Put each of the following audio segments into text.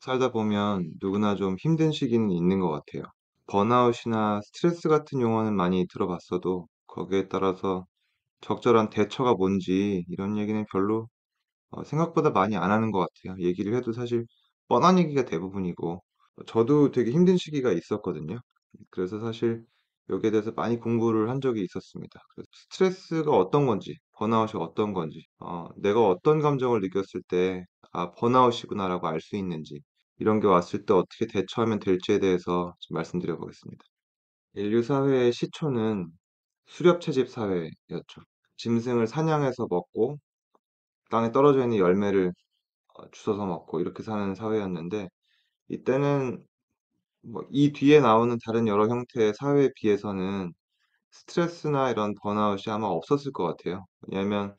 살다 보면 누구나 좀 힘든 시기는 있는 것 같아요. 번아웃이나 스트레스 같은 용어는 많이 들어봤어도 거기에 따라서 적절한 대처가 뭔지 이런 얘기는 별로 생각보다 많이 안 하는 것 같아요. 얘기를 해도 사실 뻔한 얘기가 대부분이고 저도 되게 힘든 시기가 있었거든요. 그래서 사실 여기에 대해서 많이 공부를 한 적이 있었습니다. 그래서 스트레스가 어떤 건지, 번아웃이 어떤 건지, 내가 어떤 감정을 느꼈을 때 '아 번아웃이구나.'라고 알 수 있는지 이런 게 왔을 때 어떻게 대처하면 될지에 대해서 좀 말씀드려 보겠습니다. 인류 사회의 시초는 수렵 채집 사회였죠. 짐승을 사냥해서 먹고 땅에 떨어져 있는 열매를 주워서 먹고 이렇게 사는 사회였는데, 이때는 뭐 이 뒤에 나오는 다른 여러 형태의 사회에 비해서는 스트레스나 이런 번아웃이 아마 없었을 것 같아요. 왜냐하면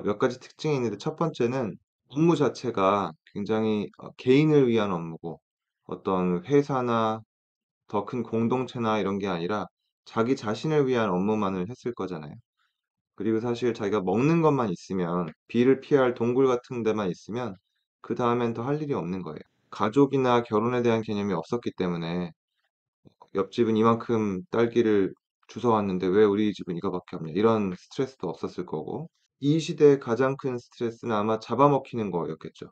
몇 가지 특징이 있는데, 첫 번째는 업무 자체가 굉장히 개인을 위한 업무고, 어떤 회사나 더 큰 공동체나 이런 게 아니라 자기 자신을 위한 업무만을 했을 거잖아요. 그리고 사실 자기가 먹는 것만 있으면, 비를 피할 동굴 같은 데만 있으면 그다음엔 더 할 일이 없는 거예요. 가족이나 결혼에 대한 개념이 없었기 때문에 옆집은 이만큼 딸기를 주워왔는데 왜 우리 집은 이거밖에 없냐, 이런 스트레스도 없었을 거고, 이 시대의 가장 큰 스트레스는 아마 잡아먹히는 거였겠죠.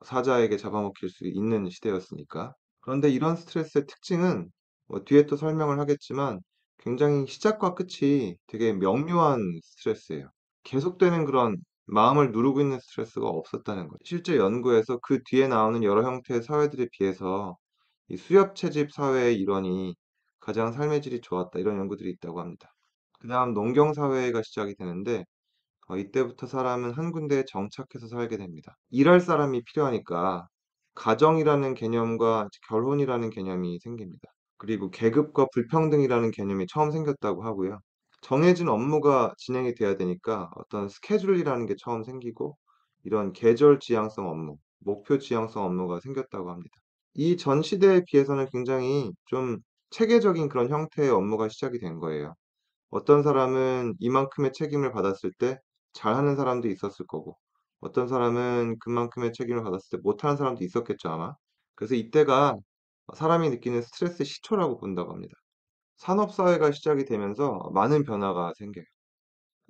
사자에게 잡아먹힐 수 있는 시대였으니까. 그런데 이런 스트레스의 특징은 뭐 뒤에 또 설명을 하겠지만 굉장히 시작과 끝이 되게 명료한 스트레스예요. 계속되는 그런 마음을 누르고 있는 스트레스가 없었다는 거예요. 실제 연구에서 그 뒤에 나오는 여러 형태의 사회들에 비해서 이 수렵 채집 사회의 일원이 가장 삶의 질이 좋았다, 이런 연구들이 있다고 합니다. 그다음 농경 사회가 시작이 되는데, 이때부터 사람은 한 군데에 정착해서 살게 됩니다. 일할 사람이 필요하니까 가정이라는 개념과 결혼이라는 개념이 생깁니다. 그리고 계급과 불평등이라는 개념이 처음 생겼다고 하고요. 정해진 업무가 진행이 돼야 되니까 어떤 스케줄이라는 게 처음 생기고, 이런 계절 지향성 업무, 목표 지향성 업무가 생겼다고 합니다. 이 전 시대에 비해서는 굉장히 좀 체계적인 그런 형태의 업무가 시작이 된 거예요. 어떤 사람은 이만큼의 책임을 받았을 때 잘하는 사람도 있었을 거고, 어떤 사람은 그만큼의 책임을 받았을 때 못하는 사람도 있었겠죠, 아마. 그래서 이때가 사람이 느끼는 스트레스의 시초라고 본다고 합니다. 산업사회가 시작이 되면서 많은 변화가 생겨요.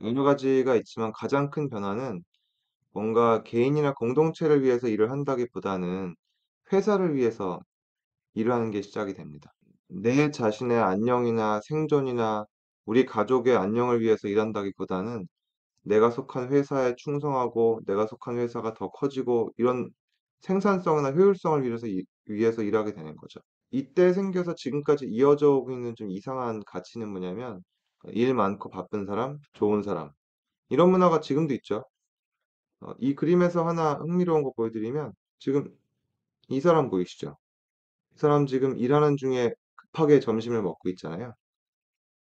여러 가지가 있지만 가장 큰 변화는, 뭔가 개인이나 공동체를 위해서 일을 한다기보다는 회사를 위해서 일을 하는 게 시작이 됩니다. 내 자신의 안녕이나 생존이나 우리 가족의 안녕을 위해서 일한다기보다는 내가 속한 회사에 충성하고 내가 속한 회사가 더 커지고, 이런 생산성이나 효율성을 위해서 일하게 되는 거죠. 이때 생겨서 지금까지 이어져 오고 있는 좀 이상한 가치는 뭐냐면, 일 많고 바쁜 사람, 좋은 사람, 이런 문화가 지금도 있죠. 이 그림에서 하나 흥미로운 거 보여드리면, 지금 이 사람 보이시죠? 이 사람 지금 일하는 중에 급하게 점심을 먹고 있잖아요.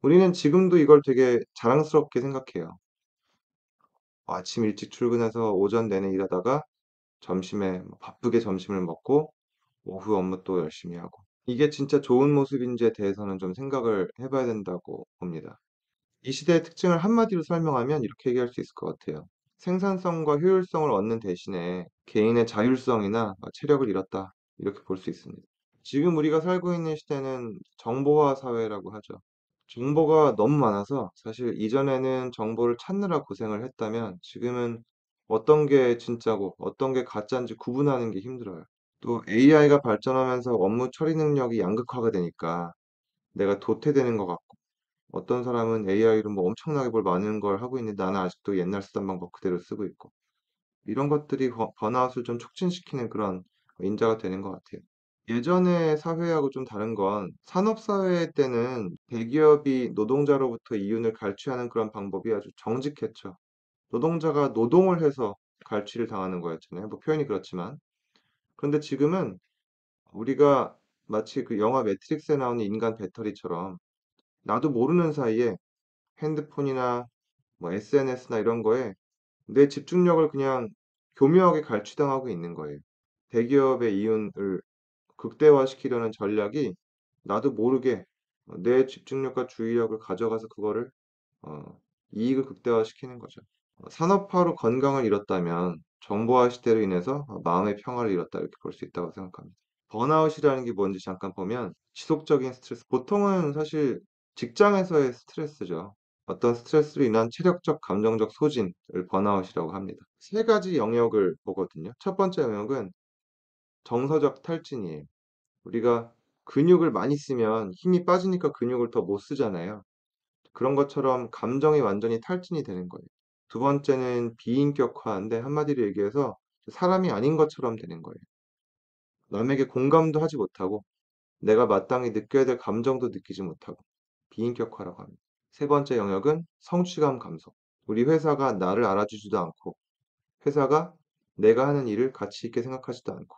우리는 지금도 이걸 되게 자랑스럽게 생각해요. 아침 일찍 출근해서 오전 내내 일하다가 점심에 뭐 바쁘게 점심을 먹고 오후 업무 또 열심히 하고. 이게 진짜 좋은 모습인지에 대해서는 좀 생각을 해 봐야 된다고 봅니다. 이 시대의 특징을 한마디로 설명하면 이렇게 얘기할 수 있을 것 같아요. 생산성과 효율성을 얻는 대신에 개인의 자율성이나 체력을 잃었다, 이렇게 볼 수 있습니다. 지금 우리가 살고 있는 시대는 정보화 사회라고 하죠. 정보가 너무 많아서 사실 이전에는 정보를 찾느라 고생을 했다면, 지금은 어떤 게 진짜고 어떤 게 가짜인지 구분하는 게 힘들어요. 또 AI가 발전하면서 업무 처리 능력이 양극화가 되니까 내가 도태되는 것 같고, 어떤 사람은 AI로 뭐 엄청나게 뭘 많은 걸 하고 있는데 나는 아직도 옛날 쓰던 방법 그대로 쓰고 있고, 이런 것들이 번아웃을 좀 촉진시키는 그런 인자가 되는 것 같아요. 예전의 사회하고 좀 다른 건, 산업사회 때는 대기업이 노동자로부터 이윤을 갈취하는 그런 방법이 아주 정직했죠. 노동자가 노동을 해서 갈취를 당하는 거였잖아요. 뭐 표현이 그렇지만. 그런데 지금은 우리가 마치 그 영화 매트릭스에 나오는 인간 배터리처럼 나도 모르는 사이에 핸드폰이나 뭐 SNS나 이런 거에 내 집중력을 그냥 교묘하게 갈취당하고 있는 거예요. 대기업의 이윤을 극대화시키려는 전략이 나도 모르게 내 집중력과 주의력을 가져가서 그거를 어 이익을 극대화시키는 거죠. 산업화로 건강을 잃었다면 정보화 시대로 인해서 마음의 평화를 잃었다 이렇게 볼 수 있다고 생각합니다. 번아웃이라는 게 뭔지 잠깐 보면 지속적인 스트레스, 보통은 사실 직장에서의 스트레스죠. 어떤 스트레스로 인한 체력적, 감정적 소진을 번아웃이라고 합니다. 세 가지 영역을 보거든요. 첫 번째 영역은 정서적 탈진이에요. 우리가 근육을 많이 쓰면 힘이 빠지니까 근육을 더 못 쓰잖아요. 그런 것처럼 감정이 완전히 탈진이 되는 거예요. 두 번째는 비인격화인데 한마디로 얘기해서 사람이 아닌 것처럼 되는 거예요. 남에게 공감도 하지 못하고 내가 마땅히 느껴야 될 감정도 느끼지 못하고 비인격화라고 합니다. 세 번째 영역은 성취감 감소. 우리 회사가 나를 알아주지도 않고 회사가 내가 하는 일을 가치 있게 생각하지도 않고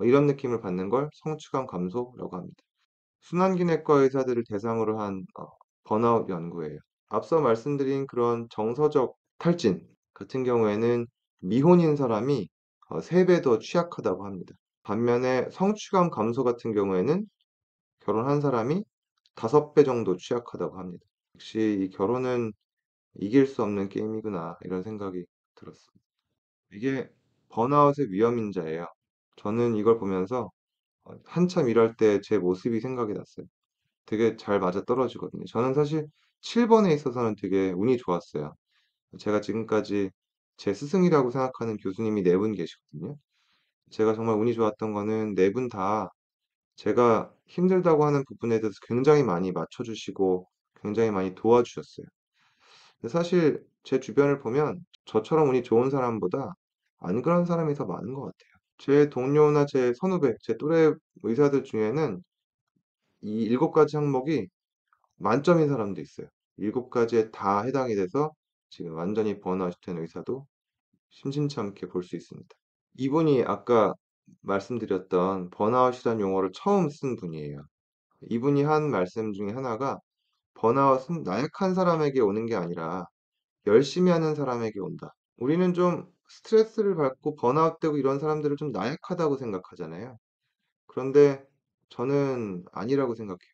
이런 느낌을 받는 걸 성취감 감소라고 합니다. 순환기내과 의사들을 대상으로 한 번아웃 연구예요. 앞서 말씀드린 그런 정서적 탈진 같은 경우에는 미혼인 사람이 3배 더 취약하다고 합니다. 반면에 성취감 감소 같은 경우에는 결혼한 사람이 5배 정도 취약하다고 합니다. 역시 이 결혼은 이길 수 없는 게임이구나 이런 생각이 들었습니다. 이게 번아웃의 위험인자예요. 저는 이걸 보면서 한참 일할 때 제 모습이 생각이 났어요. 되게 잘 맞아떨어지거든요. 저는 사실 7번에 있어서는 되게 운이 좋았어요. 제가 지금까지 제 스승이라고 생각하는 교수님이 4분 계시거든요. 제가 정말 운이 좋았던 거는 4분 다 제가 힘들다고 하는 부분에 대해서 굉장히 많이 맞춰 주시고 굉장히 많이 도와주셨어요. 근데 사실 제 주변을 보면 저처럼 운이 좋은 사람보다 안 그런 사람이 더 많은 것 같아요. 제 동료나 제 선후배, 제 또래 의사들 중에는 이 7가지 항목이 만점인 사람도 있어요. 7가지에 다 해당이 돼서 지금 완전히 번아웃이 된 의사도 심심치 않게 볼 수 있습니다. 이분이 아까 말씀드렸던 번아웃이라는 용어를 처음 쓴 분이에요. 이분이 한 말씀 중에 하나가 번아웃은 나약한 사람에게 오는 게 아니라 열심히 하는 사람에게 온다. 우리는 좀 스트레스를 받고 번아웃되고 이런 사람들을 좀 나약하다고 생각하잖아요. 그런데 저는 아니라고 생각해요.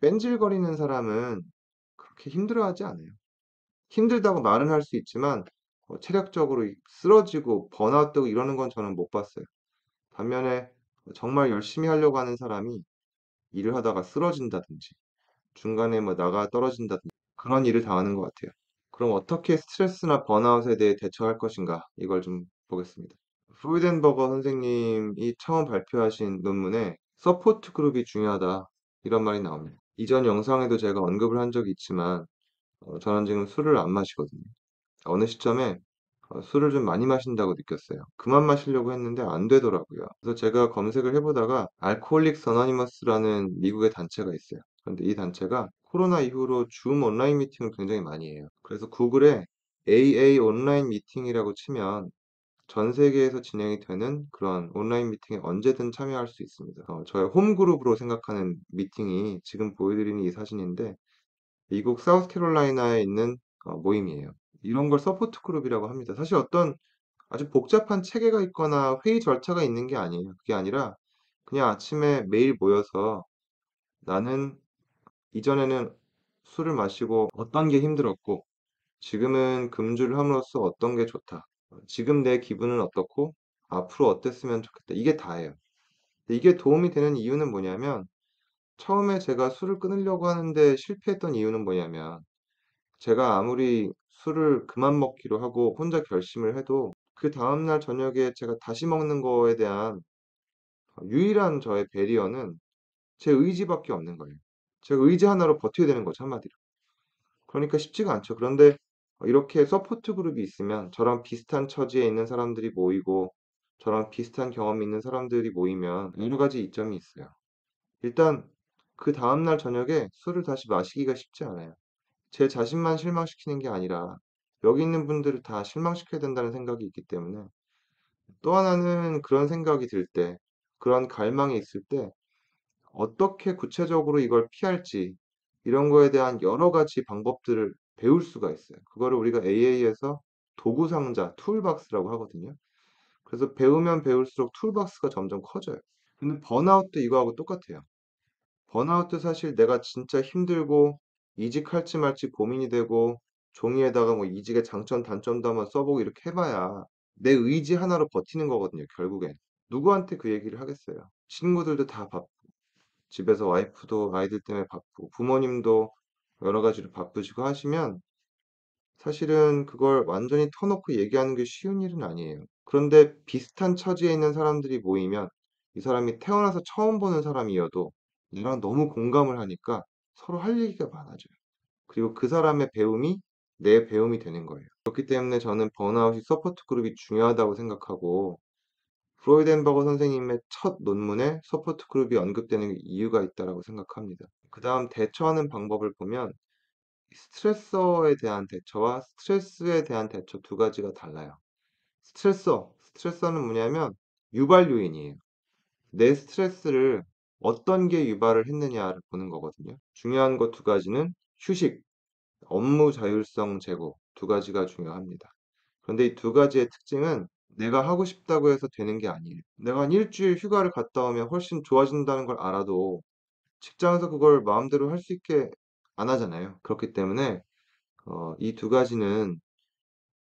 뺀질거리는 사람은 그렇게 힘들어하지 않아요. 힘들다고 말은 할 수 있지만 체력적으로 쓰러지고 번아웃되고 이러는 건 저는 못 봤어요. 반면에 정말 열심히 하려고 하는 사람이 일을 하다가 쓰러진다든지 중간에 뭐 나가 떨어진다든지 그런 일을 당하는 것 같아요. 그럼 어떻게 스트레스나 번아웃에 대해 대처할 것인가 이걸 좀 보겠습니다. 프로이덴버거 선생님이 처음 발표하신 논문에 서포트 그룹이 중요하다 이런 말이 나옵니다. 이전 영상에도 제가 언급을 한 적이 있지만 저는 지금 술을 안 마시거든요. 어느 시점에 술을 좀 많이 마신다고 느꼈어요. 그만 마시려고 했는데 안 되더라고요. 그래서 제가 검색을 해보다가 알코올릭스 어너니머스라는 미국의 단체가 있어요. 그런데 이 단체가 코로나 이후로 줌 온라인 미팅을 굉장히 많이 해요. 그래서 구글에 AA 온라인 미팅이라고 치면 전 세계에서 진행이 되는 그런 온라인 미팅에 언제든 참여할 수 있습니다. 저의 홈그룹으로 생각하는 미팅이 지금 보여드리는 이 사진인데 미국 사우스캐롤라이나에 있는 모임이에요. 이런 걸 서포트 그룹이라고 합니다. 사실 어떤 아주 복잡한 체계가 있거나 회의 절차가 있는 게 아니에요. 그게 아니라 그냥 아침에 매일 모여서 나는 이전에는 술을 마시고 어떤 게 힘들었고 지금은 금주를 함으로써 어떤 게 좋다. 지금 내 기분은 어떻고 앞으로 어땠으면 좋겠다. 이게 다예요. 근데 이게 도움이 되는 이유는 뭐냐면 처음에 제가 술을 끊으려고 하는데 실패했던 이유는 뭐냐면 제가 아무리 술을 그만 먹기로 하고 혼자 결심을 해도 그다음 날 저녁에 제가 다시 먹는 거에 대한 유일한 저의 배리어는 제 의지밖에 없는 거예요. 제가 의지 하나로 버텨야 되는 거죠, 한마디로. 그러니까 쉽지가 않죠. 그런데 이렇게 서포트 그룹이 있으면 저랑 비슷한 처지에 있는 사람들이 모이고 저랑 비슷한 경험이 있는 사람들이 모이면 여러 가지 이점이 있어요. 일단 그다음 날 저녁에 술을 다시 마시기가 쉽지 않아요. 제 자신만 실망시키는 게 아니라 여기 있는 분들을 다 실망시켜야 된다는 생각이 있기 때문에 또 하나는 그런 생각이 들 때, 그런 갈망이 있을 때 어떻게 구체적으로 이걸 피할지 이런 거에 대한 여러 가지 방법들을 배울 수가 있어요. 그거를 우리가 AA에서 도구 상자, 툴박스라고 하거든요. 그래서 배우면 배울수록 툴박스가 점점 커져요. 근데 번아웃도 이거하고 똑같아요. 번아웃도 사실 내가 진짜 힘들고 이직할지 말지 고민이 되고 종이에다가 뭐 이직의 장점 단점도 한번 써보고 이렇게 해봐야 내 의지 하나로 버티는 거거든요 결국엔. 누구한테 그 얘기를 하겠어요. 친구들도 다 바쁘고 집에서 와이프도 아이들 때문에 바쁘고 부모님도 여러 가지로 바쁘시고 하시면 사실은 그걸 완전히 터놓고 얘기하는 게 쉬운 일은 아니에요. 그런데 비슷한 처지에 있는 사람들이 모이면 이 사람이 태어나서 처음 보는 사람이어도 나랑 너무 공감을 하니까 서로 할 얘기가 많아져요. 그리고 그 사람의 배움이 내 배움이 되는 거예요. 그렇기 때문에 저는 번아웃이 서포트 그룹이 중요하다고 생각하고 프로이덴버거 선생님의 첫 논문에 서포트 그룹이 언급되는 이유가 있다라고 생각합니다. 그다음 대처하는 방법을 보면 스트레서에 대한 대처와 스트레스에 대한 대처 두 가지가 달라요. 스트레서는 뭐냐면 유발 요인이에요. 내 스트레스를 어떤 게 유발을 했느냐를 보는 거거든요. 중요한 것 두 가지는 휴식, 업무 자율성 제고 두 가지가 중요합니다. 그런데 이 두 가지의 특징은 내가 하고 싶다고 해서 되는 게 아니에요. 내가 한 일주일 휴가를 갔다 오면 훨씬 좋아진다는 걸 알아도 직장에서 그걸 마음대로 할 수 있게 안 하잖아요. 그렇기 때문에 이 두 가지는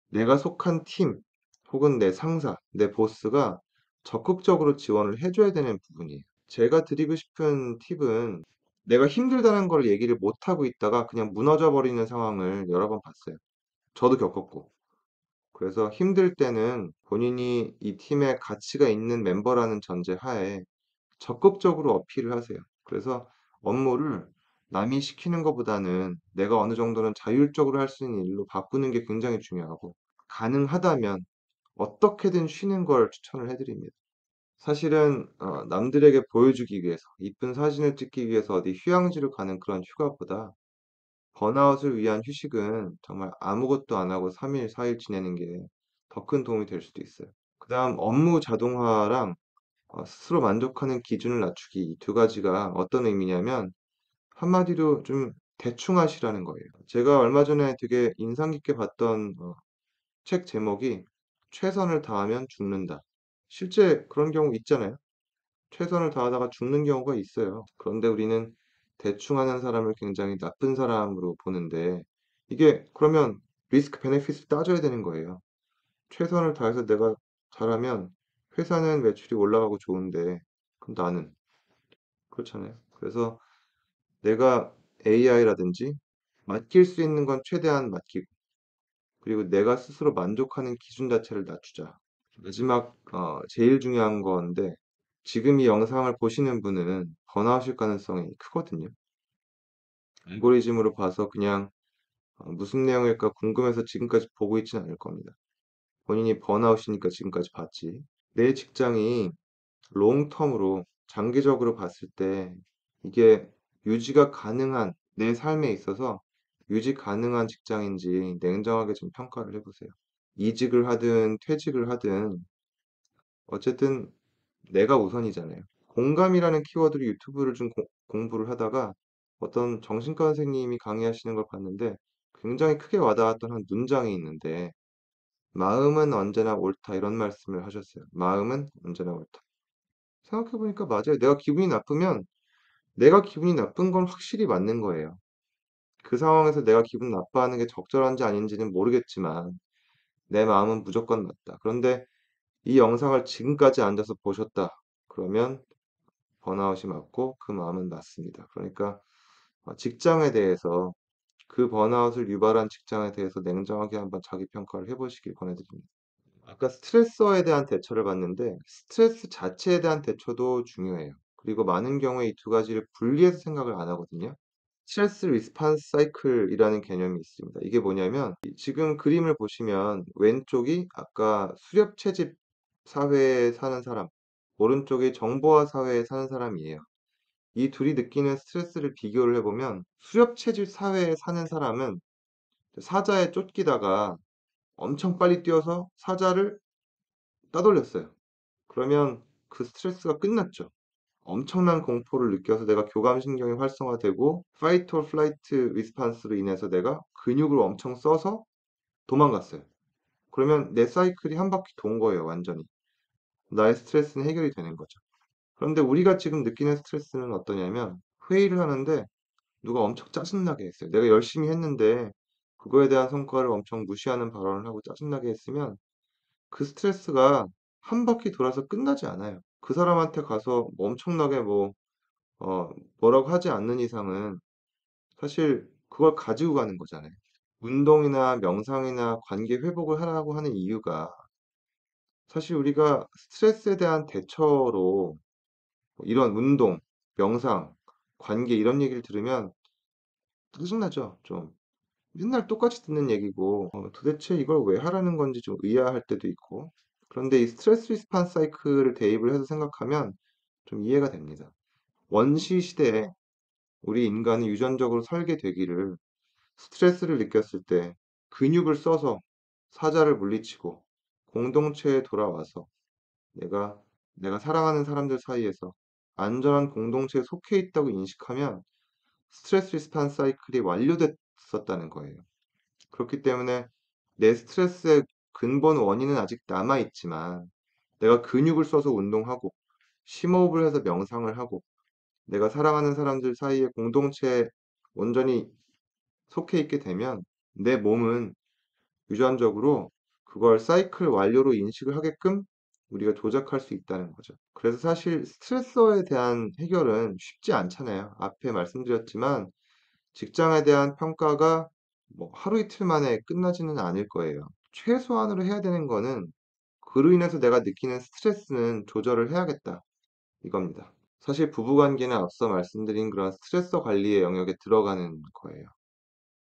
내가 속한 팀 혹은 내 상사, 내 보스가 적극적으로 지원을 해 줘야 되는 부분이에요. 제가 드리고 싶은 팁은 내가 힘들다는 걸 얘기를 못 하고 있다가 그냥 무너져 버리는 상황을 여러 번 봤어요. 저도 겪었고. 그래서 힘들 때는 본인이 이 팀에 가치가 있는 멤버라는 전제 하에 적극적으로 어필을 하세요. 그래서 업무를 남이 시키는 것보다는 내가 어느 정도는 자율적으로 할 수 있는 일로 바꾸는 게 굉장히 중요하고 가능하다면 어떻게든 쉬는 걸 추천을 해 드립니다. 사실은 남들에게 보여주기 위해서 이쁜 사진을 찍기 위해서 어디 휴양지를 가는 그런 휴가보다 번아웃을 위한 휴식은 정말 아무것도 안 하고 3 일, 4일 지내는 게 더 큰 도움이 될 수도 있어요. 그다음 업무 자동화랑 스스로 만족하는 기준을 낮추기 이 두 가지가 어떤 의미냐면 한마디로 좀 대충 하시라는 거예요. 제가 얼마 전에 되게 인상 깊게 봤던 책 제목이 "최선을 다하면 죽는다." 실제 그런 경우 있잖아요. 최선을 다하다가 죽는 경우가 있어요. 그런데 우리는 대충 하는 사람을 굉장히 나쁜 사람으로 보는데 이게 그러면 리스크 베네핏을 따져야 되는 거예요. 최선을 다해서 내가 잘하면 회사는 매출이 올라가고 좋은데 그럼 나는 그렇잖아요. 그래서 내가 AI라든지 맡길 수 있는 건 최대한 맡기고 그리고 내가 스스로 만족하는 기준 자체를 낮추자. 마지막 제일 중요한 건데 지금 이 영상을 보시는 분은 번아웃일 가능성이 크거든요. 알고리즘으로 봐서 그냥 무슨 내용일까 궁금해서 지금까지 보고 있지는 않을 겁니다. 본인이 번아웃이니까 지금까지 봤지. 내 직장이 롱텀으로 장기적으로 봤을 때 이게 유지가 가능한 내 삶에 있어서 유지 가능한 직장인지 냉정하게 좀 평가를 해 보세요. 이직을 하든 퇴직을 하든 어쨌든 내가 우선이잖아요. 공감이라는 키워드로 유튜브를 좀 공부를 하다가 어떤 정신과 선생님이 강의하시는 걸 봤는데 굉장히 크게 와닿았던 한 문장이 있는데 "마음은 언제나 옳다." 이런 말씀을 하셨어요. "마음은 언제나 옳다." 생각해 보니까 맞아요. 내가 기분이 나쁜 건 확실히 맞는 거예요. 그 상황에서 내가 기분 나빠하는 게 적절한지 아닌지는 모르겠지만 내 마음은 무조건 맞다. 그런데 이 영상을 지금까지 앉아서 보셨다. 그러면 번아웃이 맞고 그 마음은 맞습니다. 그러니까 직장에 대해서 그 번아웃을 유발한 직장에 대해서 냉정하게 한번 자기 평가를 해 보시길 권해드립니다. 아까 스트레서에 대한 대처를 봤는데 스트레스 자체에 대한 대처도 중요해요. 그리고 많은 경우에 이 두 가지를 분리해서 생각을 안 하거든요. 스트레스 리스판스 사이클이라는 개념이 있습니다. 이게 뭐냐면 지금 그림을 보시면 왼쪽이 아까 수렵 채집 사회에 사는 사람, 오른쪽이 정보화 사회에 사는 사람이에요. 이 둘이 느끼는 스트레스를 비교를 해 보면 수렵 채집 사회에 사는 사람은 사자에 쫓기다가 엄청 빨리 뛰어서 사자를 따돌렸어요. 그러면 그 스트레스가 끝났죠. 엄청난 공포를 느껴서 내가 교감신경이 활성화되고 fight or flight response로 인해서 내가 근육을 엄청 써서 도망갔어요. 그러면 내 사이클이 한 바퀴 돈 거예요, 완전히. 나의 스트레스는 해결이 되는 거죠. 그런데 우리가 지금 느끼는 스트레스는 어떠냐면 회의를 하는데 누가 엄청 짜증나게 했어요. 내가 열심히 했는데 그거에 대한 성과를 엄청 무시하는 발언을 하고 짜증나게 했으면 그 스트레스가 한 바퀴 돌아서 끝나지 않아요. 그 사람한테 가서 뭐 엄청나게 어 뭐라고 하지 않는 이상은 사실 그걸 가지고 가는 거잖아요. 운동이나 명상이나 관계 회복을 하라고 하는 이유가 사실 우리가 스트레스에 대한 대처로 뭐 이런 운동, 명상, 관계 이런 얘기를 들으면 짜증나죠 좀. 맨날 똑같이 듣는 얘기고 도대체 이걸 왜 하라는 건지 좀 의아할 때도 있고. 그런데 이 스트레스 리스판스 사이클을 대입을 해서 생각하면 좀 이해가 됩니다. 원시 시대에 우리 인간이 유전적으로 설계되기를 스트레스를 느꼈을 때 근육을 써서 사자를 물리치고 공동체에 돌아와서 내가 내가 사랑하는 사람들 사이에서 안전한 공동체에 속해 있다고 인식하면 스트레스 리스판스 사이클이 완료됐었다는 거예요. 그렇기 때문에 내 스트레스의 근본 원인은 아직 남아 있지만 내가 근육을 써서 운동하고 심호흡을 해서 명상을 하고 내가 사랑하는 사람들 사이에 공동체에 온전히 속해 있게 되면 내 몸은 유전적으로 그걸 사이클 완료로 인식을 하게끔 우리가 조작할 수 있다는 거죠. 그래서 사실 스트레서에 대한 해결은 쉽지 않잖아요. 앞에 말씀드렸지만 직장에 대한 평가가 뭐 하루 이틀 만에 끝나지는 않을 거예요. 최소한으로 해야 되는 거는 그로 인해서 내가 느끼는 스트레스는 조절을 해야겠다 이겁니다. 사실 부부관계는 앞서 말씀드린 그런 스트레서 관리의 영역에 들어가는 거예요.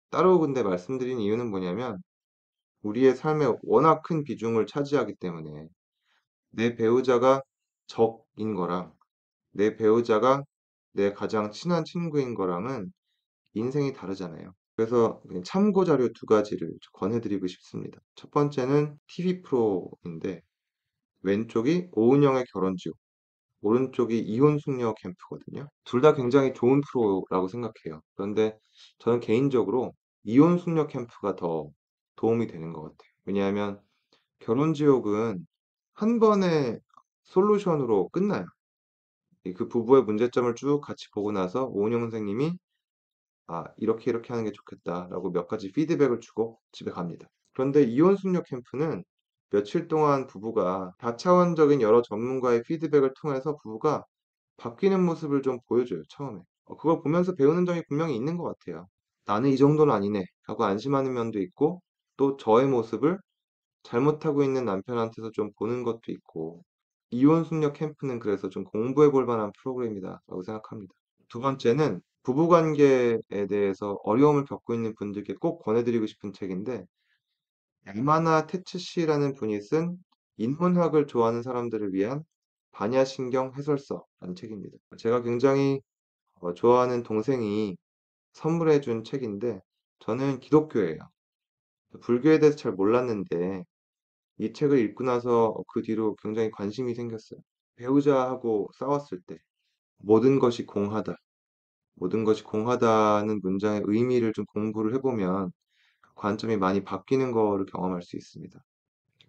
따로 근데 말씀드린 이유는 뭐냐면 우리의 삶에 워낙 큰 비중을 차지하기 때문에 내 배우자가 적인 거랑 내 배우자가 내 가장 친한 친구인 거랑은 인생이 다르잖아요. 그래서 그냥 참고 자료 두 가지를 권해드리고 싶습니다. 첫 번째는 TV 프로인데 왼쪽이 오은영의 결혼지옥, 오른쪽이 이혼 숙녀 캠프거든요. 둘 다 굉장히 좋은 프로라고 생각해요. 그런데 저는 개인적으로 이혼 숙녀 캠프가 더 도움이 되는 것 같아요. 왜냐하면 결혼지옥은 한 번의 솔루션으로 끝나요. 그 부부의 문제점을 쭉 같이 보고 나서 오은영 선생님이 아, 이렇게 이렇게 하는 게 좋겠다라고 몇 가지 피드백을 주고 집에 갑니다. 그런데 이혼 숙녀 캠프는 며칠 동안 부부가 다차원적인 여러 전문가의 피드백을 통해서 부부가 바뀌는 모습을 좀 보여줘요, 처음에. 그걸 보면서 배우는 점이 분명히 있는 것 같아요. 나는 이 정도는 아니네 하고 안심하는 면도 있고 또 저의 모습을 잘못하고 있는 남편한테서 좀 보는 것도 있고 이혼 숙녀 캠프는 그래서 좀 공부해 볼 만한 프로그램이다라고 생각합니다. 두 번째는 부부관계에 대해서 어려움을 겪고 있는 분들께 꼭 권해드리고 싶은 책인데 야마나 테츠시라는 분이 쓴 인문학을 좋아하는 사람들을 위한 반야신경 해설서라는 책입니다. 제가 굉장히 좋아하는 동생이 선물해 준 책인데 저는 기독교예요. 불교에 대해서 잘 몰랐는데 이 책을 읽고 나서 그 뒤로 굉장히 관심이 생겼어요. 배우자하고 싸웠을 때 모든 것이 공하다. 모든 것이 공하다는 문장의 의미를 좀 공부를 해보면 관점이 많이 바뀌는 거를 경험할 수 있습니다.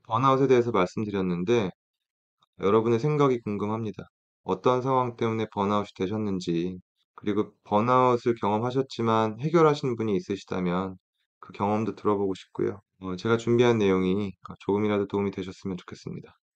번아웃에 대해서 말씀드렸는데 여러분의 생각이 궁금합니다. 어떤 상황 때문에 번아웃이 되셨는지, 그리고 번아웃을 경험하셨지만 해결하신 분이 있으시다면 그 경험도 들어보고 싶고요. 제가 준비한 내용이 조금이라도 도움이 되셨으면 좋겠습니다.